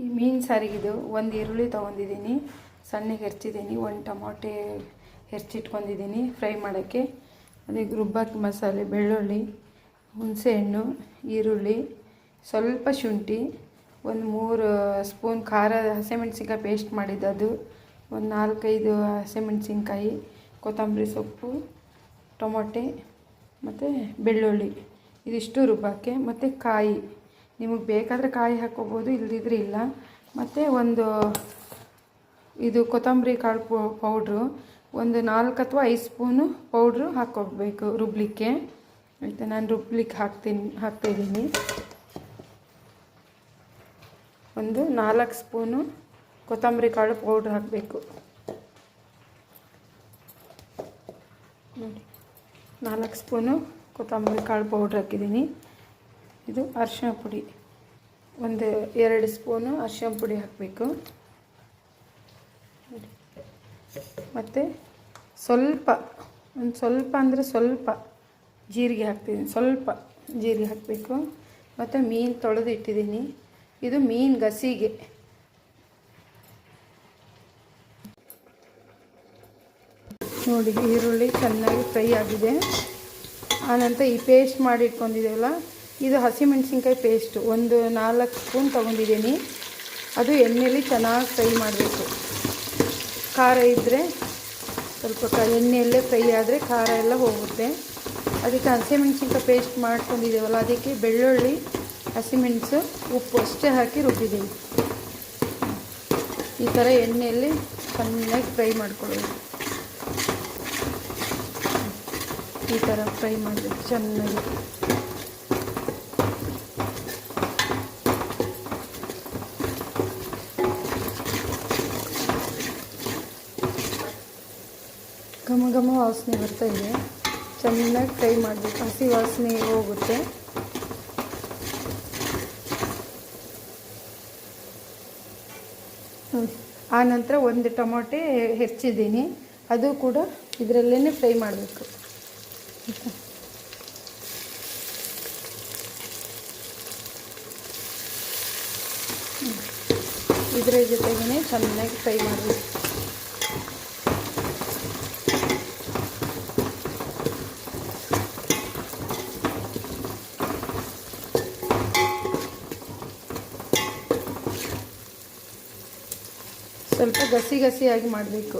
ಈ ಮೀನು ಸಾರಿಗಿದು ಒಂದು ಈರುಳ್ಳಿ ತೊಗೊಂಡಿದ್ದೀನಿ, ಸಣ್ಣಗೆ ಹೆಚ್ಚಿದ್ದೀನಿ, ಒಂದು ಟೊಮೊಟೆ ಹೆಚ್ಚಿಟ್ಕೊಂಡಿದ್ದೀನಿ ಫ್ರೈ ಮಾಡೋಕ್ಕೆ. ಅದಕ್ಕೆ ರುಬ್ಬಕ್ಕೆ ಮಸಾಲೆ ಬೆಳ್ಳುಳ್ಳಿ, ಹುಣಸೆಹಣ್ಣು, ಈರುಳ್ಳಿ, ಸ್ವಲ್ಪ ಶುಂಠಿ, ಒಂದು 3 ಸ್ಪೂನ್ ಖಾರ ಹಸಿಮೆಣ್ಸಿನ್ಕಾಯಿ ಪೇಸ್ಟ್ ಮಾಡಿದ್ದದು, ಒಂದು 4-5 ಹಸಿಮೆಣ್ಸಿನ್ಕಾಯಿ, ಕೊತ್ತಂಬರಿ ಸೊಪ್ಪು, ಟೊಮೊಟೆ ಮತ್ತು ಬೆಳ್ಳುಳ್ಳಿ ಇದಿಷ್ಟು ರುಬ್ಬಕ್ಕೆ. ಮತ್ತು ಕಾಯಿ ನಿಮಗೆ ಬೇಕಾದರೆ ಕಾಯಿ ಹಾಕ್ಕೋಬೋದು, ಇಲ್ಲದಿದ್ರೆ ಇಲ್ಲ. ಮತ್ತು ಒಂದು ಇದು ಕೊತ್ತಂಬರಿ ಕಾಳು ಪೌಡ್ರು ಒಂದು 4 ಅಥವಾ 5 ಸ್ಪೂನು ಪೌಡ್ರು ಹಾಕ್ಕೋಬೇಕು ರುಬ್ಲಿಕ್ಕೆ. ಆಯಿತಾ, ನಾನು ರುಬ್ಲಿಕ್ಕೆ ಹಾಕ್ತಾಯಿದ್ದೀನಿ. ಒಂದು 4 ಸ್ಪೂನು ಕೊತ್ತಂಬರಿ ಕಾಳು ಪೌಡ್ರ್ ಹಾಕಬೇಕು ನೋಡಿ. 4 ಸ್ಪೂನು ಕೊತ್ತಂಬರಿ ಕಾಳು ಪೌಡ್ರ್ ಹಾಕಿದ್ದೀನಿ. ಇದು ಅರಿಶಿಣ ಪುಡಿ, ಒಂದು 2 ಸ್ಪೂನು ಅರಿಶಿಣ ಪುಡಿ ಹಾಕಬೇಕು. ಮತ್ತು ಸ್ವಲ್ಪ ಅಂದರೆ ಸ್ವಲ್ಪ ಜೀರಿಗೆ ಹಾಕ್ತಿದ್ದೀನಿ, ಸ್ವಲ್ಪ ಜೀರಿಗೆ ಹಾಕಬೇಕು. ಮತ್ತು ಮೀನು ತೊಳೆದು ಇಟ್ಟಿದ್ದೀನಿ, ಇದು ಮೀನು ಗಸಿಗೆ. ನೋಡಿ, ಈರುಳ್ಳಿ ಚೆನ್ನಾಗಿ ಫ್ರೈ ಆಗಿದೆ. ಆನಂತರ ಈ ಪೇಸ್ಟ್ ಮಾಡಿ ಇಟ್ಕೊಂಡಿದ್ದೇವಲ್ಲ, ಇದು ಹಸಿಮೆಣ್ಸಿನ್ಕಾಯಿ ಪೇಸ್ಟು ಒಂದು 4 ಸ್ಪೂನ್ ತೊಗೊಂಡಿದ್ದೀನಿ. ಅದು ಎಣ್ಣೆಯಲ್ಲಿ ಚೆನ್ನಾಗಿ ಫ್ರೈ ಮಾಡಬೇಕು. ಖಾರ ಇದ್ದರೆ ಸ್ವಲ್ಪ ಎಣ್ಣೆಯಲ್ಲೇ ಫ್ರೈ ಆದರೆ ಖಾರ ಎಲ್ಲ ಹೋಗುತ್ತೆ. ಅದಕ್ಕೆ ಹಸಿಮೆಣ್ಸಿನ್ಕಾಯಿ ಪೇಸ್ಟ್ ಮಾಡ್ಕೊಂಡಿದ್ದೇವಲ್ಲ, ಅದಕ್ಕೆ ಬೆಳ್ಳುಳ್ಳಿ, ಹಸಿಮೆಣಸು, ಉಪ್ಪು ಅಷ್ಟೇ ಹಾಕಿ ರುಬ್ಬಿದ್ದೀವಿ. ಈ ಥರ ಎಣ್ಣೆಯಲ್ಲಿ ಚೆನ್ನಾಗಿ ಫ್ರೈ ಮಾಡ್ಕೊಳ್ಳೋದು. ಈ ಥರ ಫ್ರೈ ಮಾಡಬೇಕು ಚೆನ್ನಾಗಿ. ಘಮ ಘಮ ವಾಸನೆ ಬರ್ತಾ ಇದೆ, ಚೆನ್ನಾಗಿ ಫ್ರೈ ಮಾಡಬೇಕು, ಹಸಿ ವಾಸನೆ ಹೋಗುತ್ತೆ. ಆನಂತರ ಒಂದು ಟೊಮೊಟೆ ಹೆಚ್ಚಿದ್ದೀನಿ, ಅದು ಕೂಡ ಇದರಲ್ಲೇ ಫ್ರೈ ಮಾಡಬೇಕು. ಇದರ ಜೊತೆಗೇ ಚೆನ್ನಾಗಿ ಫ್ರೈ ಮಾಡಬೇಕು. ಸ್ವಲ್ಪ ಗಸಿಯಾಗಿ ಮಾಡಬೇಕು.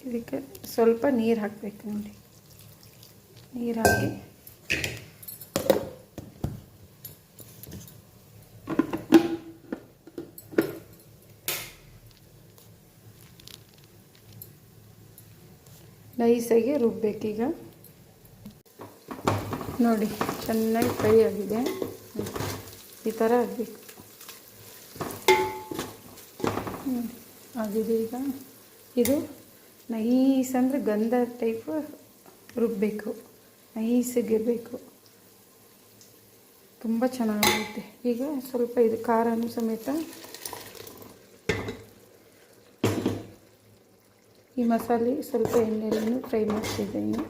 ಇದಕ್ಕೆ ಸ್ವಲ್ಪ ನೀರು ಹಾಕಬೇಕು ನೋಡಿ. ನೀರು ಹಾಕಿ ನೈಸಾಗಿ ರುಬ್ಬೇಕೀಗ. ನೋಡಿ, ಚೆನ್ನಾಗಿ ಫ್ರೈ ಆಗಿದೆ, ಈ ಥರ ಆಗಬೇಕು. ಆಗಿದೆ ಈಗ. ಇದು ನೈಸ್ ಅಂದರೆ ಗಂಧ ಟೈಪ್ ರುಬ್ಬಬೇಕು, ನೈಸಾಗಿರಬೇಕು, ತುಂಬ ಚೆನ್ನಾಗುತ್ತೆ. ಈಗ ಸ್ವಲ್ಪ ಇದು ಖಾರನೂ ಸಮೇತ ಈ ಮಸಾಲೆ ಸ್ವಲ್ಪ ಎಣ್ಣೆಯನ್ನು ಫ್ರೈ ಮಾಡ್ತಿದ್ದೀನಿ.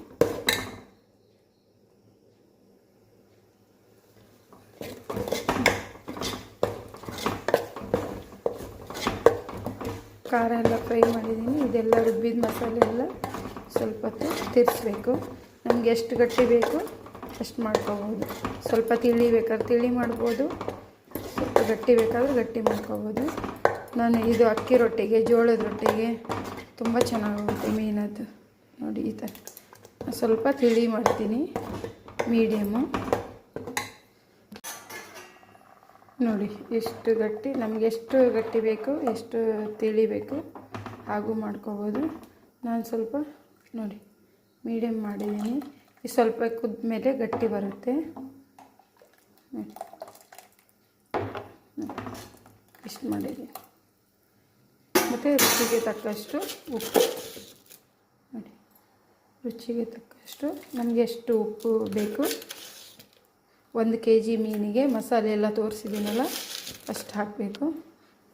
ಖಾರ ಎಲ್ಲ ಫ್ರೈ ಮಾಡಿದ್ದೀನಿ. ಇದೆಲ್ಲ ರುಬ್ಬಿದ ಮಸಾಲೆ ಎಲ್ಲ ಸ್ವಲ್ಪ ಹೊತ್ತು ತಿರ್ಸ್ಬೇಕು. ನಮ್ಗೆ ಎಷ್ಟು ಗಟ್ಟಿ ಬೇಕು ಅಷ್ಟು ಮಾಡ್ಕೋಬೋದು. ಸ್ವಲ್ಪ ತಿಳಿ ಬೇಕಾದ್ರೆ ತಿಳಿ ಮಾಡ್ಬೋದು, ಸ್ವಲ್ಪ ಗಟ್ಟಿ ಬೇಕಾದ್ರೆ ಗಟ್ಟಿ ಮಾಡ್ಕೋಬೋದು. ನಾನು ಇದು ಅಕ್ಕಿ ರೊಟ್ಟಿಗೆ, ಜೋಳದ ರೊಟ್ಟಿಗೆ ತುಂಬ ಚೆನ್ನಾಗುತ್ತೆ ಮೀನದ್ದು. ನೋಡಿ, ಈ ಥರ ಸ್ವಲ್ಪ ತಿಳಿ ಮಾಡ್ತೀನಿ, ಮೀಡಿಯಮ್ಮು. ನೋಡಿ ಎಷ್ಟು ಗಟ್ಟಿ, ನಮಗೆ ಎಷ್ಟು ಗಟ್ಟಿ ಬೇಕು, ಎಷ್ಟು ತಿಳಿಬೇಕು ಹಾಗೂ ಮಾಡ್ಕೋಬೋದು. ನಾನು ಸ್ವಲ್ಪ ನೋಡಿ ಮೀಡಿಯಮ್ ಮಾಡಿದ್ದೀನಿ. ಇದು ಸ್ವಲ್ಪ ಕುದ್ದ ಮೇಲೆ ಗಟ್ಟಿ ಬರುತ್ತೆ. ಇಷ್ಟು ಮಾಡಿದ್ದೀನಿ. ಮತ್ತು ರುಚಿಗೆ ತಕ್ಕಷ್ಟು ಉಪ್ಪು ನೋಡಿ, ರುಚಿಗೆ ತಕ್ಕಷ್ಟು ನಮಗೆ ಎಷ್ಟು ಉಪ್ಪು ಬೇಕು. 1 kg ಮೀನಿಗೆ ಮಸಾಲೆ ಎಲ್ಲ ತೋರಿಸಿದ್ದೀನಲ್ಲ ಅಷ್ಟು ಹಾಕಬೇಕು.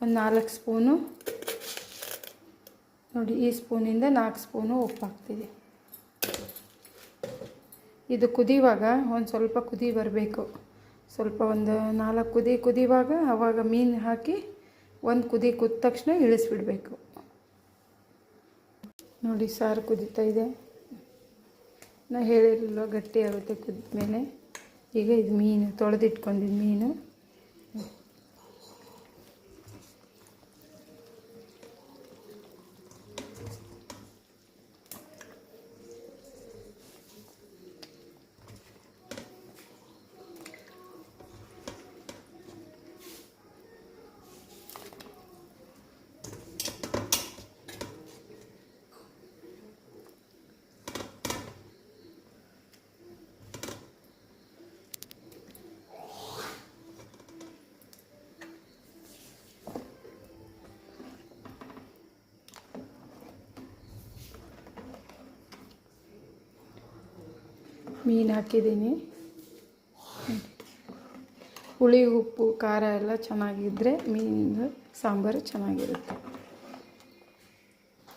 ಒಂದು 4 ಸ್ಪೂನು ನೋಡಿ, ಈ ಸ್ಪೂನಿಂದ 4 ಸ್ಪೂನು ಉಪ್ಪು ಹಾಕ್ತೀವಿ. ಇದು ಕುದಿಯುವಾಗ ಒಂದು ಸ್ವಲ್ಪ ಕುದಿ ಬರಬೇಕು. ಸ್ವಲ್ಪ ಒಂದು 4 ಕುದಿ ಕುದಿವಾಗ ಆವಾಗ ಮೀನು ಹಾಕಿ ಒಂದು ಕುದಿ ಕುದ್ದ ತಕ್ಷಣ ಇಳಿಸ್ಬಿಡಬೇಕು. ನೋಡಿ ಸಾರು ಕುದೀತಾ ಇದೆ. ನಾ ಹೇಳಿರಲಿಲ್ಲ ಗಟ್ಟಿ ಆಗುತ್ತೆ ಕುದ್ದ ಮೇಲೆ. ಈಗ ಇದು ಮೀನು ತೊಳೆದಿಟ್ಕೊಂಡಿದ್ದು ಮೀನು ಮೀನು ಹಾಕಿದ್ದೀನಿ. ಹುಳಿ ಉಪ್ಪು ಖಾರ ಎಲ್ಲ ಚೆನ್ನಾಗಿದ್ದರೆ ಮೀನಿಂದು ಸಾಂಬಾರು ಚೆನ್ನಾಗಿರುತ್ತೆ.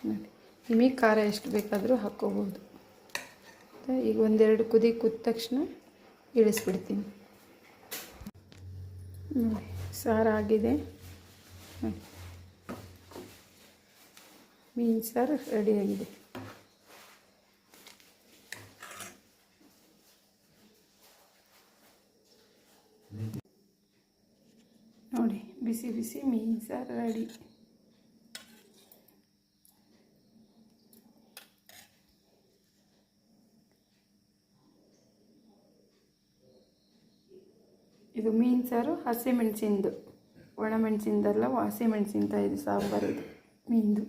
ನೋಡಿ ನಿಮಗೆ ಖಾರ ಎಷ್ಟು ಬೇಕಾದರೂ ಹಾಕ್ಕೋಬೋದು. ಈಗ ಒಂದೆರಡು ಕುದಿ ಕುದ್ದ ತಕ್ಷಣ ಇಳಿಸ್ಬಿಡ್ತೀನಿ. ನೋಡಿ ಸಾರು ಆಗಿದೆ. ಮೀನು ಸಾರು ರೆಡಿಯಾಗಿದೆ. ನೋಡಿ ಬಿಸಿ ಬಿಸಿ ಮೀನು ಸಾರು ರೆಡಿ. ಇದು ಮೀನು ಸಾರು ಹಸಿಮೆಣಸಿಂದು, ಒಣಮೆಣಸಿಂದಲ್ಲ, ಹಸಿಮೆಣಸಿನ್ಕಾಯಿ ಇದು ಸಾಂಬಾರು ಇದು ಮೀನ್ದು.